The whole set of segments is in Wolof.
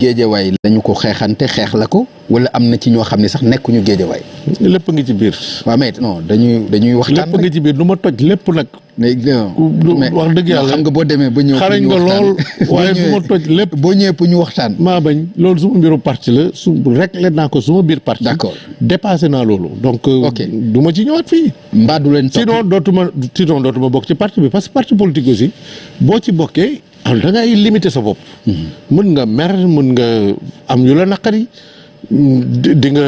géejawaay lañu ko xeexante xeex la ko wala am na ci ñoo xam ne sax nekkuñu géejawaay. lépp ngi ci biir. waaw mais non dañuy waxtaan. lépp ngi ci biir du ma toj lépp nag. mais wax dëgg yàlla xam nga boo demee ba ñëw. xarañ nga lool waaye du ma toj lépp. boo ñëwee pour ñu waxtaan. maa bañ loolu suma mbiru parti la réglé naa ko suma biir parti. d'accord dépassé naa loolu. donc du ma ci ñëwaat fii. mbaa du leen topp sinon dootuma bokk ci parti bi parce que parti politique aussi boo ci bokkee. alors da ngay limiter sa bopp. mën nga mer mën nga am yu la naqari di nga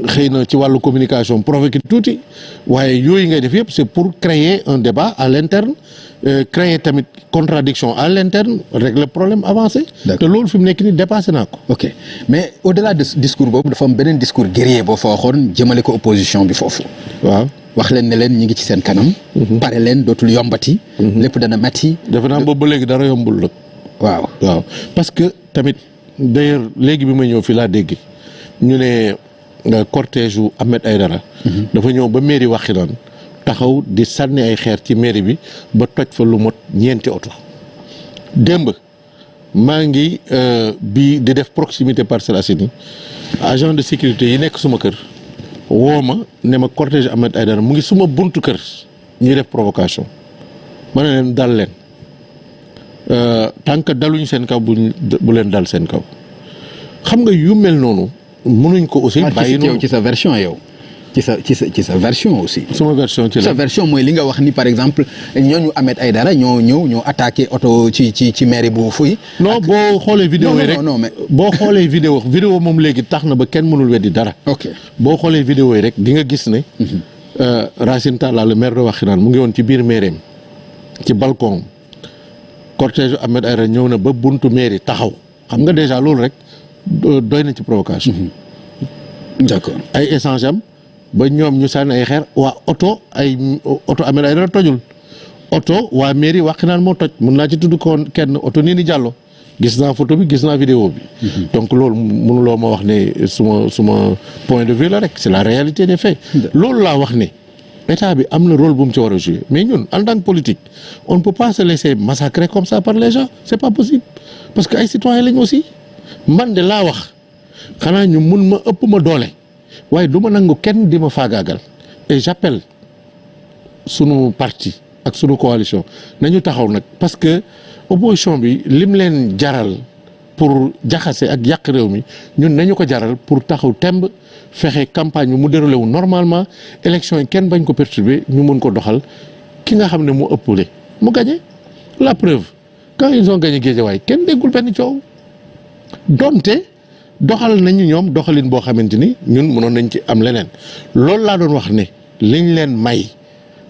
xëy na ci wàllu communication provoqué tuuti waaye yooyu ngay def yëpp c'est pour créer un débat à l'interne créer tamit contradiction à l'interne régler problème avancé. te loolu fi mu nekk nii dépassé naa ko. ok mais au-delà de discours boobu dafa am beneen discours guerrier boo fa waxoon jëmale ko opposition bi foofu. waaw. wax leen ne leen ñi ngi ci seen kanam. pare leen dootul yombati. lépp dana metti. defe naa boobu ba léegi dara yombul la. waaw parce que tamit d'ailleurs léegi bi ma ñëw fii laa dégg ñu ne cortège u Ahmed Aïdara. dafa ñëw ba mairie Wakhinane taxaw di sànni ay xeer ci mairie bi ba toj fa lu mot ñeenti oto. démb maa ngi bi di def proximité Parcelles Assainies agent de sécurité yi nekk suma kër. woo ma ne ma cortège Ahmed Aïdara mu ngi suma buntu kër ñuy def provocation ma ne leen dal leen tant que daluñ seen kaw bu leen dal seen kaw xam nga yu mel noonu mënuñ ko aussi. bàyyi noonu ci sa version yow. ci sa version aussi. suma version ci la sa version mooy li nga wax ni par exemple ñooñu Ahmed Aïdara ñoo attaqué oto ci mairie bu Fuy. non boo xoolee vidéo yi rek non mais boo xoolee vidéo moom léegi tax na ba kenn mënul weddi dara. ok boo xoolee vidéo yi rek di nga gis ne. Racine Talla le maire de Wakhinane mu ngi woon ci biir mairie ci balcon cortège Ahmed Aïdara ñëw na ba buntu mairie taxaw xam nga déjà loolu rek doy na ci provocation. d'accord ay échange am ba ñoom ñu sànni ay xeer waa oto Ahmed Aïdara tojul oto waa mairie Wakhinane moo toj mun naa ci tudd ko kenn oto nii ni Diallo gis naa photo bi gis naa vidéo bi. donc loolu mënuloo ma wax ne suma point de vue la rek c'est la réalité des faits. loolu laa wax ne état bi am na rôle bu mu ci war a jouer mais ñun en tant que politique on ne peut pas se laisser massacrer comme ça par les gens c'est pas possible parce que ay citoyens lañ aussi man de laa wax xanaa ñu mun ma ëpp ma doole. waaye du ma nangu kenn di ma faagaagal et j'appelle sunu parti ak sunu coalition nañu taxaw nag parce que opposition bi lim leen jaral pour jaxase ak yàq réew mi ñun nañu ko jaral pour taxaw temb fexe campagne bi mu déroulé wu normalement élection yi kenn bañ ko perturber ñu mun ko doxal ki nga xam ne mu ëppale mu gagné la preuve quand ils ont gagné Guédiawaye kenn déggul benn coow donte. doxal nañu ñoom doxalin boo xamante ni ñun mënoon nañ ci am leneen loolu laa doon wax ne liñ leen may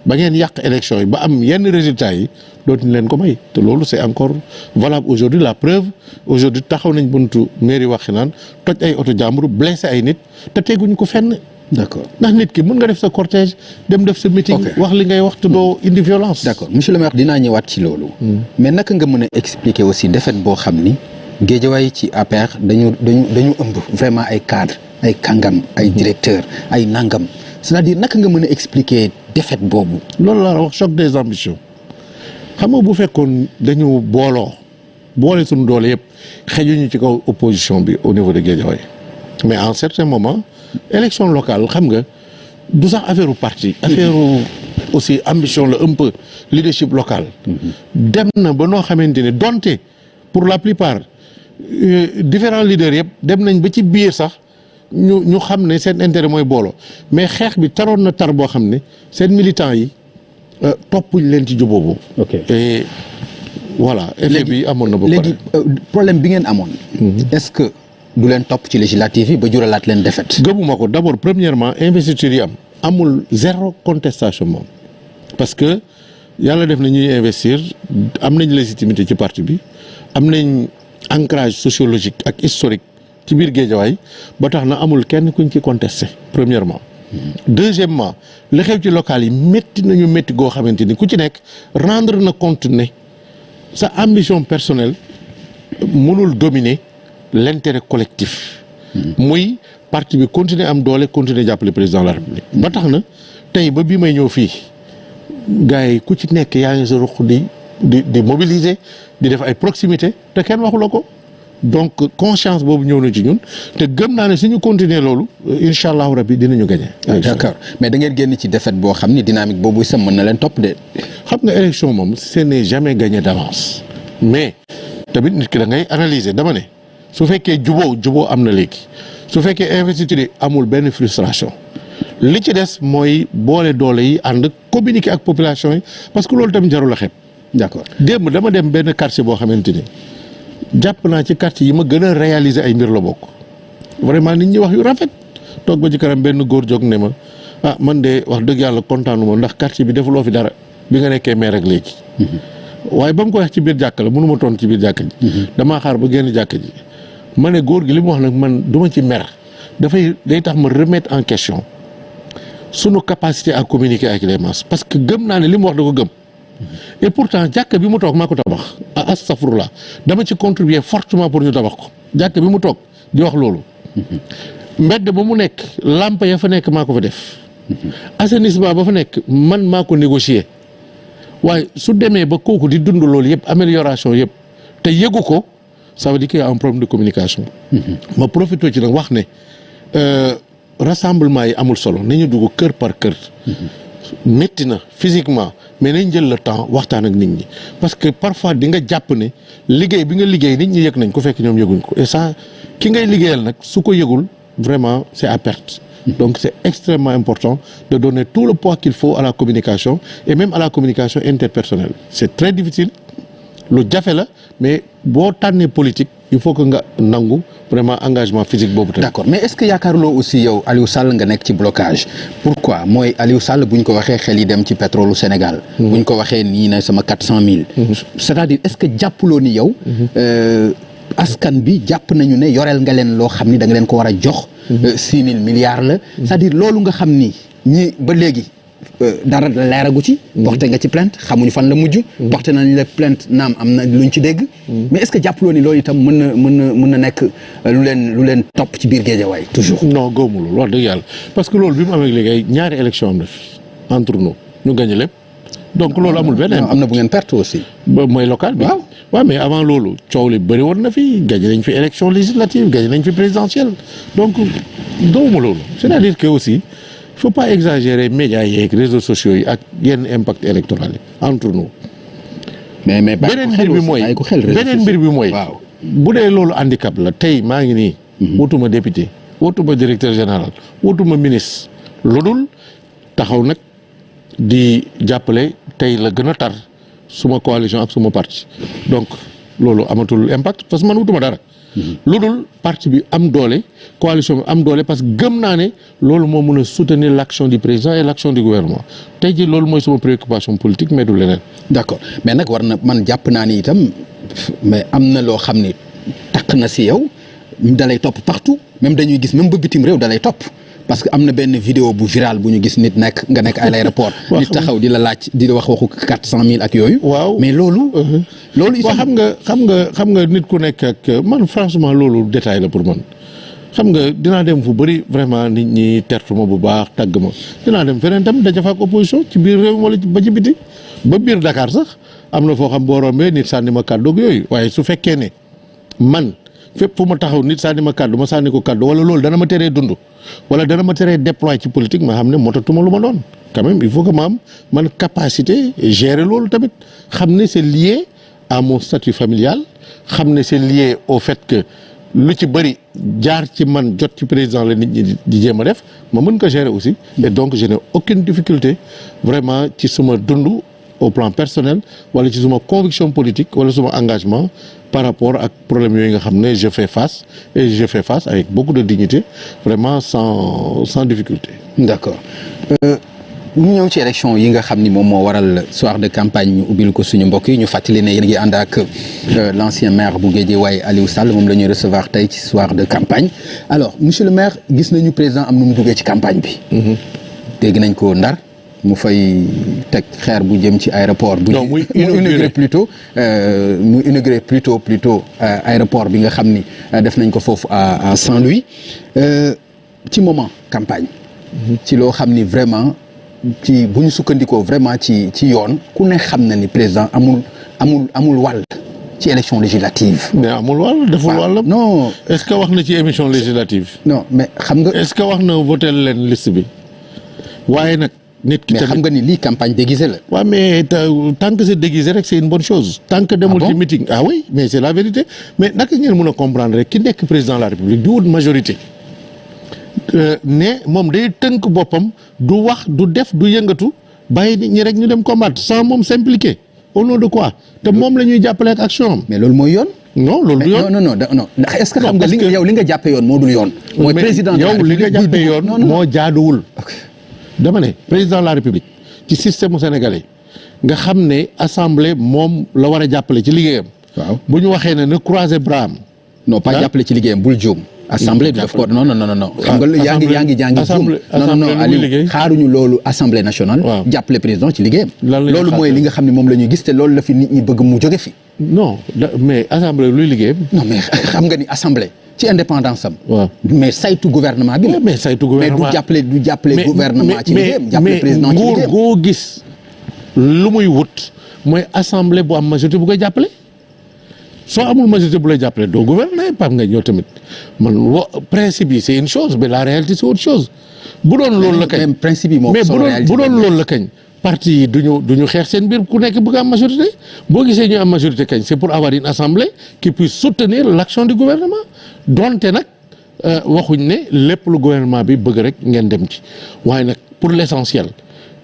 ba ngeen yàq élection yi ba am yenn résultats yi dootuñ leen ko may te loolu c'est encore valable aujourd'hui la preuve aujourd'hui taxaw nañ buntu mairie Wakhinane toj ay oto jàmbur blessé ay nit te teguñ ko fenn. d'accord ndax nit ki mën nga def sa cortège dem def sa meeting. wax li ngay wax te doo indi violence. d'accord monsieur le maire dinaa ñëwaat ci loolu. mais naka nga mën a expliquer aussi défaite boo xam ni. Guédiawaye ci APR dañu ëmb vraiment ay cadres ay kàngam ay directeurs ay nangam c'est-à-dire naka nga mën a expliquer défaite boobu. loolu laa wax choc des ambitions xam nga bu fekkoon dañu boole suñu doole yëpp xejuñu ci kaw opposition bi au niveau de Guédiawaye mais en certain moment élection locale xam nga du sax affaire u parti affaire aussi ambition la un peu leadership local. dem na ba noo xamante ne donte pour la plupart. différents leaders yëpp dem nañ ba ci biir sax ñu xam ne seen intérêt mooy booloo mais xeex bi taroon na tar boo xam ne seen militants yi toppuñ leen ci jubóobu. ok et voilà effet bi amoon na ba pare. léegi problème bi ngeen amoon. est-ce que du leen topp ci législative yi ba juralaat leen défaite. gëmuma ko d'abord premièrement investiture yi amul zéro contestation moom parce que yàlla def na ñuy investir am nañ légitimité ci parti bi am nañ. ancrage sociologique ak historique ci biir Guédiawaye ba tax na amul kenn kuñ ci contesté premièrement. deuxièmement li xew ci local yi métti nañu métti goo xamante ni ku ci nekk rendre na compte ne sa ambition personnelle mënul dominer l'intérêt collectif. muy parti bi continuer am doole continuer jàppale président de la République. ba tax na tey ba bii may ñëw fii gars yi ku ci nekk yaa ngi sa ruq di mobiliser di def ay proximité te kenn waxu la ko donc conscience boobu ñëw na ci ñun te gëm naa ne suñu continuer loolu incha allahu rabbi dinañu gagné. d'accord mais da ngeen génn ci défaite boo xam ni dynamique boobu sam mën na leen topp de. xam nga élection moom ce n'est jamais gagné d'avance mais tamit nit ki da ngay analyser dama ne su fekkee juboo am na léegi su fekkee investiture amul benn frustration li ci des mooy boole doole yi ànd communiquer ak population yi parce que loolu tamit jarul a xeeb. d'accord démb dama dem benn quartier boo xamante ni jàpp naa ci quartier yi ma gën a réaliser ay mbir la bokk vraiment nit ñi wax yu rafet toog ba ci kanam benn góor jóg ne ma ah man de wax dëgg yàlla kontaanu ma ndax quartier bi defuloo fi dara bi nga nekkee maire ak léegi. waaye ba mu ko wax ci biir jàkka la mënu ma toon ci biir jàkka ji. damaa xaar ba génn jàkka ji ma ne góor gi li mu wax nag man du ma ci mer day tax ma remettre en question sunu capacité à communiquer avec les masses parce que gëm naa ne li mu wax da ko gëm. et pourtant jàkk bi mu toog maa ko tabax astafurlah dama ci contribuer fortement pour ñu tabax ko jàkk bi mu toog di wax loolu mbedd ba mu nekk lampe ya fa nekk maa ko fa def assainissement ba fa nekk man maa ko négocier waaye su demee ba kooku di dund loolu yëpp amélioration yëpp te yëgu ko ça veut dire qu'il y a un problème de communication ma profité ci nag wax ne rassemblement yi amul solo nañu dugg kër par kër métti na physiquement mais nañ jël le temps waxtaan ak nit ñi parce que parfois di nga jàpp ne liggéey bi nga liggéey nit ñi yëg nañ ko fekk ñoom yëguñ ko et ça ki ngay liggéeyal nag su ko yëgul vraiment c'est à perte. Donc c'est extrêmement important de donner tout le poids qu'il faut à la communication et même à la communication interpersonnelle. C'est très difficile lu jafe la mais boo tànnee politique il faut que nga nangu vraiment engagement physique boobu tamit. D'accord mais est-ce que yaakaaruloo aussi yow Aliou Sall nga nekk ci blocage pourquoi mooy Aliou Sall bu ñu ko waxee xel yi dem ci pétrole Sénégal. bu ñu ko waxee nii na sama 400 000. c'est-à-dire est-ce que jàppuloo ni yow. askan bi jàpp nañu ne yoreel nga leen loo xam ni da nga leen ko war a jox. 6 000 milliards la. c'est-à-dire loolu nga xam ni ñi ba léegi. dara leeragu ci. porté nga ci plainte xamuñu fan la mujj. porté nañ la plainte naam am na luñ ci dégg. mais est-ce que jàppaloo ni loolu itam mën na nekk lu leen topp ci biir Guédiawaye toujours. non góobu loolu wax dëgg yàlla parce que loolu bi mu amee léegi ay ñaari élection am na fi entre nous ñu gagné lépp donc loolu amul beneen. am na bu ngeen perte aussi. mooy local bi. waaw mais avant loolu coow li bëri woon na fi gagné nañ fi élection législative gagné nañ fi présidentielle donc góobu loolu c'est-à-dire que aussi. Il faut pas exagérer médias yeeg réseaux sociaux yi ak yenn impact électoral yi entre nous. mais beneen mbir bi mooy. waaw bu dee loolu handicap la tey maa ngi nii. wutuma député wutuma directeur général wutuma ministre lu dul taxaw nag di jàppale tey la gën a tar suma coalition ak suma parti donc loolu amatul impact parce que man wutuma dara. lu dul parti bi am doole coalition bi am doole parce que gëm naa ne loolu moo mën a soutenir l'action du président et l'action du gouvernement tey jii loolu mooy sama préoccupation politique mais du leneen. d'accord mais nag war na man jàpp naa ni itam mais am na loo xam ni takk na si yow dalay topp partout même dañuy gis même ba bitim réew dalay topp parce que am na benn vidéo bu viral bu ñu gis nit nga nekk à l'aéroport nit taxaw di la laaj di la wax waxu 400 000 ak yooyu. waaw mais loolu. loolu itam xam nga nit ku nekk ak man franchement loolu détail la pour man xam nga dinaa dem fu bëri vraiment nit ñi tertu ma bu baax tàgg ma dinaa dem feneen tam daja fa ak opposition ci biir réew wala ba ci biti ba biir Dakar sax am na foo xam boo rombee nit sànni ma kàddu ak yooyu waaye su fekkee ne man fépp fu ma taxaw nit sànni ma kàddu ma sànni ko kàddu wala loolu dana ma teree dund wala dana ma teree déployer ci politique ma xam ne motatuma lu ma doon quand même il faut que ma am man capacité gérer loolu tamit xam ne c'est lié à mon statut familial xam ne c'est lié au fait que lu ci bëri jaar ci man jot ci président la nit ñi di jéem a def ma mën ko gérer aussi et donc je n'ai aucune difficulté vraiment ci suma dund au plan personnel wala ci suma conviction politique wala suma engagement par rapport ak problème yooyu nga xam ne je fais face et je fais face avec beaucoup de dignité vraiment sans difficulté. D'accord. ñu ñëw ci élection yi nga xam ni moom moo waral soir de campagne ñu ubbil ko suñu mbokk yi ñu fàttali ne yéen a ngi ànd ak l'ancien maire bu Guédiawaye Aliou Sall moom la ñuy recevoir tey ci soir de campagne alors monsieur le maire gis nañu président am nu mu duggee ci campagne bi. dégg nañ ko Ndar mu fay teg xeer bu jëm ci aéroport. non muy inauguré plutôt aéroport bi nga xam ni def nañ ko foofu à Saint-Louis ci moment campagne. ci loo xam ni vraiment. ci bu ñu sukkandikoo vraiment ci yoon ku ne xam na ni président amul wàll ci élection législative. mais amul wàll deful wàllam. non est-ce que wax na ci émission législative. non mais xam nga. est-ce que wax na voté leen liste bi waaye nag. nit ki mais tamit xam nga ni lii campagne déguisée la. waaw mais tant que c'est déguisé rek c'est une bonne chose. tant que demul ci meeting ah oui mais c'est la vérité mais naka ngeen mën a comprendre rek ki nekk président de la République du wut majorité ne moom day tënk boppam du wax du def du yëngatu bàyyi nit ñi rek ñu dem combattre sans moom s'impliquer au nom de quoi te moom la ñuy jàppale ak action am. mais loolu mooy yoon. non loolu du yoon non ndax est-ce que xam nga yow li nga jàppee yoon moo dul yoon. mooy président de la yow li nga jàppee yoon moo jaaduwul. dama ne président de la République ci système sénégalais nga xam ne assemblée moom la war a jàppale ci liggéeyam. waaw bu ñu waxee ne croiser bras am. non pas jàppale ci liggéeyam bul juum. assemblée bi daf ko non. xam nga yaa ngi juum. non Aliou xaaruñu loolu assemblée nationale. jàppale président ci liggéeyam. loolu mooy li nga xam ne moom la ñuy gis te loolu la fi nit ñi bëgg mu jóge fi. non mais assemblée luy liggéeyam. non mais xam nga ni assemblée. ci indépendance am. waaw mais saytu gouvernement bi la. mais saytu gouvernement mais du jàppale gouvernement ci liggéeyam. jàppale président ci liggéeyam mais nguur goo gis lu muy wut mooy assemblée bu am majorité bu koy jàppale. soo amul majorité bu lay jàppale doo gouverner Pape nga ñëw tamit man principe yi c'est une chose mais la réalité c'est autre chose. bu doon loolu la kañ même principe yi moo mais bu doon loolu la kañ. parti yi duñu xeex seen biir ku nekk bëgg am majorité boo gisee ñu am majorité kañ c'est pour avoir une assemblée qui puisse soutenir l'action du gouvernement donte nag waxuñ ne lépp lu gouvernement bi bëgg rek ngeen dem ci waaye nag pour l'essentiel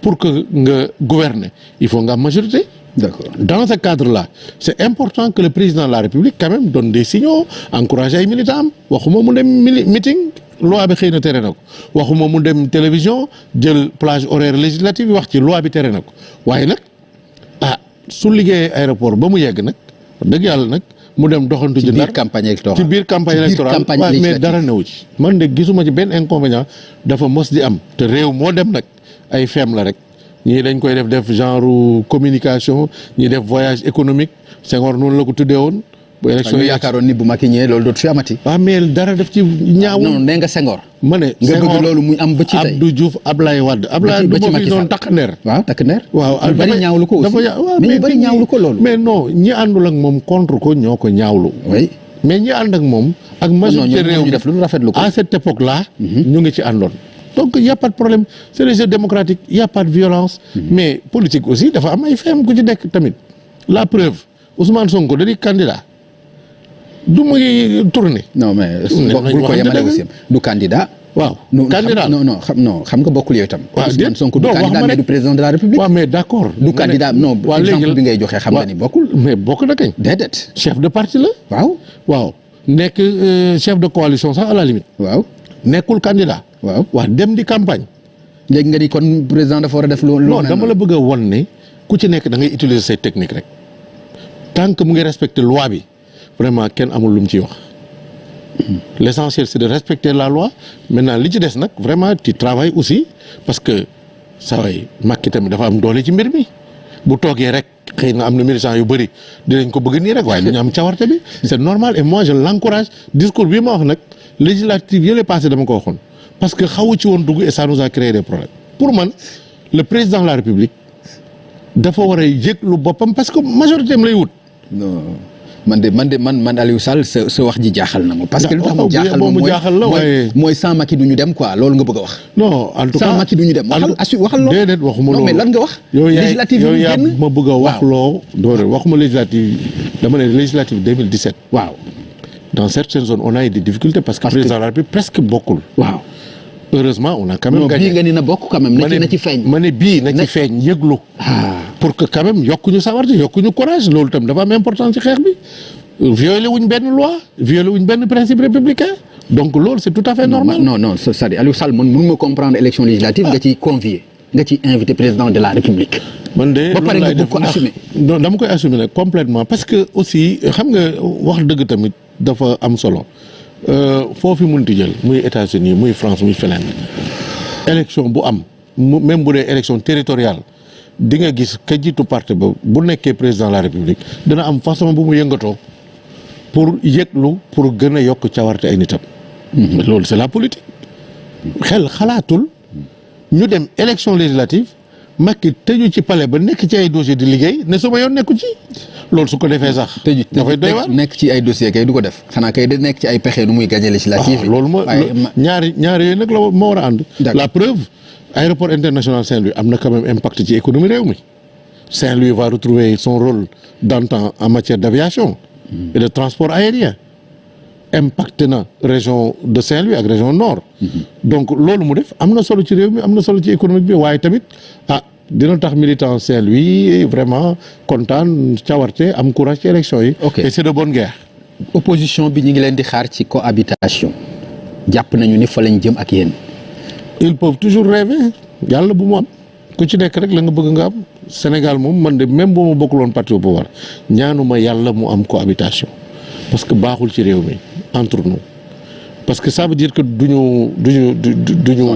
pour que nga gouverner il faut nga am majorité. D'accord. Dans ce cadre-là c'est important que le président de la République quand même donne des signaux encourager ay militants am waxuma mu dem meeting loi bi xëy na tere na ko waxuma mu dem télévision jël plage horaire législative wax ci loi bi tere na ko waaye nag su liggéeyee aéroport ba mu yegg nag dëgg yàlla nag mu dem doxantu ji ndar ci biir campagne électorale waaye mais dara newu ci man de gisuma ci benn inconvénient dafa mos di am te réew moo dem nag ay feem la rek ñii dañ koy def genre communication ñii def voyage économique Senghor noonu la ko tuddee woon. bu élection yaakaaroon ni bu Macky ñëwee loolu dootu fi amati. waaw mais dara def ci ñaaw. non nee nga Senghor. ma ne nga bëgg loolu muy am ba ci tey Abdou Diouf Ablaye Wade. Ablaye du ma fi doon takk ndeer. waaw takk ndeer. waaw ñu bari ñaawlu ko aussi mais ñu bari ñaawlu ko loolu. mais non ñi àndul ak moom contre ko ñoo ko ñaawlu. oui mais ñi ànd ak moom. ak majorité réew mi def lu rafetlu ko à cette époque là. ñu ngi ci àndoon. donc il y a pas de problème c'est le jeu démocratique il y a pas de violence. mais politique aussi dafa am ay feem ku ci nekk tamit. la preuve Ousmane Sonko da di candidat. du mu ngi tourné. non mais bul ko yemale aussi du candidat. waaw candidat xam nga bokkul yow itam. waaw Ousmane Sonko du candidat mais du président de la République. waaw mais d'accord. du candidat non exemple bi ngay joxe xam nga ni bokkul. mais bokk na kañ. déedéet. chef de parti la. waaw nekk chef de coalition sax à la limite. waaw nekkul candidat. waaw dem di campagne. léegi nga ni kon président dafa war a def loolu. non dama la bëgg a won ne ku ci nekk da ngay utiliser say technique rek tant que mu ngi respecter loi bi. vraiment kenn amul lu mu ciy wax l'essentiel c'est de respecter la loi maintenant li ci des nag vraiment tu travailles aussi parce que saa waay Macky tamit dafa am doole ci mbir mi bu toogee rek xëy na am na militants yu bëri dinañ ko bëgg nii rek waaye dañu am cawarte bi c'est normal et moi je l'encourage discours bii ma wax nag législative yële passé dama ko waxoon parce que xawu ci woon dugg et ça nous a créé des problèmes pour man le président de la République dafa war a yëg lu boppam parce que majorité am lay wut. non man Aliou Sall sa wax ji jaaxal na ma. parce que lu tax mu jaaxal ma mooy sans Macky du ñu dem quoi loolu nga bëgg a wax. non en tout cas sans Macky du ñu dem. waxal loolu déedéet waxuma loolu non mais lan nga wax. législative yow yaa ma bëgg a wax loo. doole waxuma législative dama ne législative 2017. waaw dans certaines zones on a eu des difficultés parce que président de la République presque bokkul. waaw heureusement on a quand même gagné. bii nga ni na bokk quand même. na ci feeñ ma ne bii na ci feeñ yëglu. pour que quand même yokkuñu sawarte yokkuñu courage loolu tam dafa am importance ci xeex bi violé wuñ benn loi violé wuñ benn principe républicain donc loolu c'est tout à fait normal. non c'est-à-dire Aliou Sall man mënuma comprendre élection législative nga ciy convier nga ciy invité président de la République. man de ba pare nga bëgg ko assumer. non dama koy assumer nag complètement parce que aussi xam nga wax dëgg tamit dafa am solo foofu munti jël muy États-Unis muy France muy feneen élection bu am même bu dee élection territoriale. di nga gis ka jiitu parti ba bu nekkee président de la République dina am façon bu mu yëngatoo pour yëglu pour gën a yokk cawarte ay nitam. loolu c'est la politique. xel xalaatul ñu dem élection législative Macky tëju ci palais ba nekk ci ay dossier di liggéey ne su ma yoon nekku ci loolu su ko defee sax. dafay doy waar nekk ci ay dossier kay du ko def xanaa kay da nekk ci ay pexe nu muy gagné législative yi. loolu ñaari yooyu nag la moo war a ànd. la preuve aéroport international Saint-Louis am na quand même impact ci économie réew mi Saint-Louis va retrouver son rôle d'antan en matière d'aviation et de transport aérien. impacté na région de Saint-Louis ak région nord. donc loolu mu def am na solo ci réew mi am na solo ci économique bi waaye tamit dina tax militant Saint-Louis vraiment kontaan cawarte am courage ci élection yi. et c'est de bonne guerre. opposition bi ñu ngi leen di xaar ci cohabitation jàpp nañu ni fa lañ jëm ak yéen. ils peuvent toujours rêver yàlla bu mu am ku ci nekk rek la nga bëgg nga am Sénégal moom man de même boo ma bokkul woon parti au pouvoir ñaanuma yàlla mu am cohabitation parce que baaxul ci réew mi. entre nous parce que ça veut dire que duñu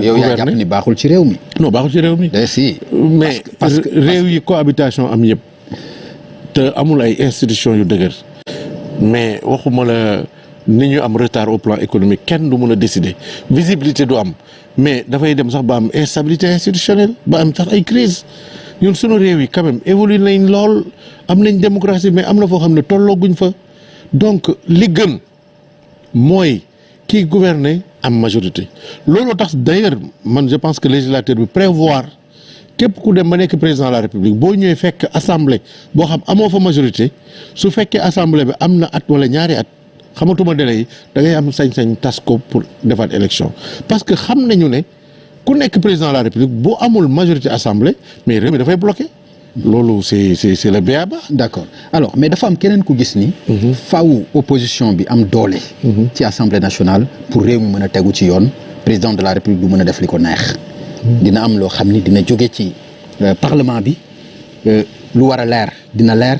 yow yaa jàpp ni baaxul ci réew mi. non baaxul ci réew mi. si mais parce que réew yi cohabitation am yëpp te amul ay institutions yu dëgër mais waxuma la ni ñu am retard au plan économique kenn du mën a décider visibilité du am mais dafay dem sax ba am instabilité institutionnelle ba am sax ay crise ñun sunu réew yi quand même évolué nañ lool am nañ démocratie mais am na foo xam ne tollooguñ fa donc li gën mooy kii gouverner am majorité looloo tax d'ailleurs man je pense que législateur bi prévoir képp ku dem ba nekk président de la république boo ñëwee fekk assemblée boo xam amoo fa majorité su fekkee assemblée bi am na at wala ñaari at xamatuma délai yi da ngay am sañ-sañ tas ko pour defaat élection parce que xam nañu ne ku nekk président de la république boo amul majorité assemblée mais réew mi dafay bloqué. loolu c'est le béaba. d'accord alors mais dafa am keneen ku gis ni. faaw opposition bi am doole. ci assemblée nationale pour réew mi mën a tegu ci yoon président de la république du mën a def li ko neex. dina am loo xam ni dina jóge ci parlement bi lu war a leer dina leer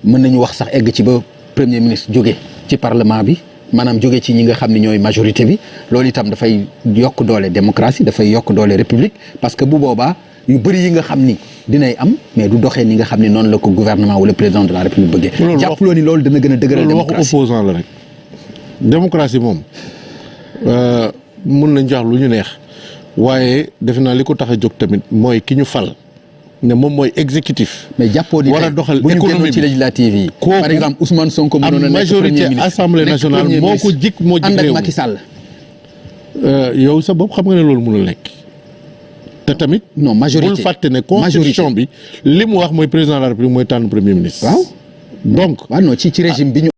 mën nañu wax sax egg ci ba premier ministre jóge ci parlement bi maanaam jóge ci ñi nga xam ne ñooy majorité bi loolu itam dafay yokk doole démocratie dafay yokk doole république parce que bu boobaa yu bëri yi nga xam ni dinay am mais du doxee ni nga xam ni noonu la ko gouvernement wala président de la république bëggee. jàppaloo ni loolu dana gën a dëgëral démocratie. loolu waxu opposant la rek démocratie moom mun nañ jox lu ñu neex waaye defe naa li ko tax a jóg tamit mooy ki ñu fal ne moom mooy exécutif. mais jàppoo ni war a doxal bu ñu économie génnoon ci législative yi. par exemple Ousmane Sonko mënoon a nekk majorité assemblée nationale moo ko jik moo jik ànd ak réew Macky Sall. yow sa bopp xam nga ne loolu mënul nekk. te tamit non majorité bul fàtte ne constitution bi li mu wax mooy président de la république mooy tànn premier ministre. waaw donc waaw non ci régime bi ñu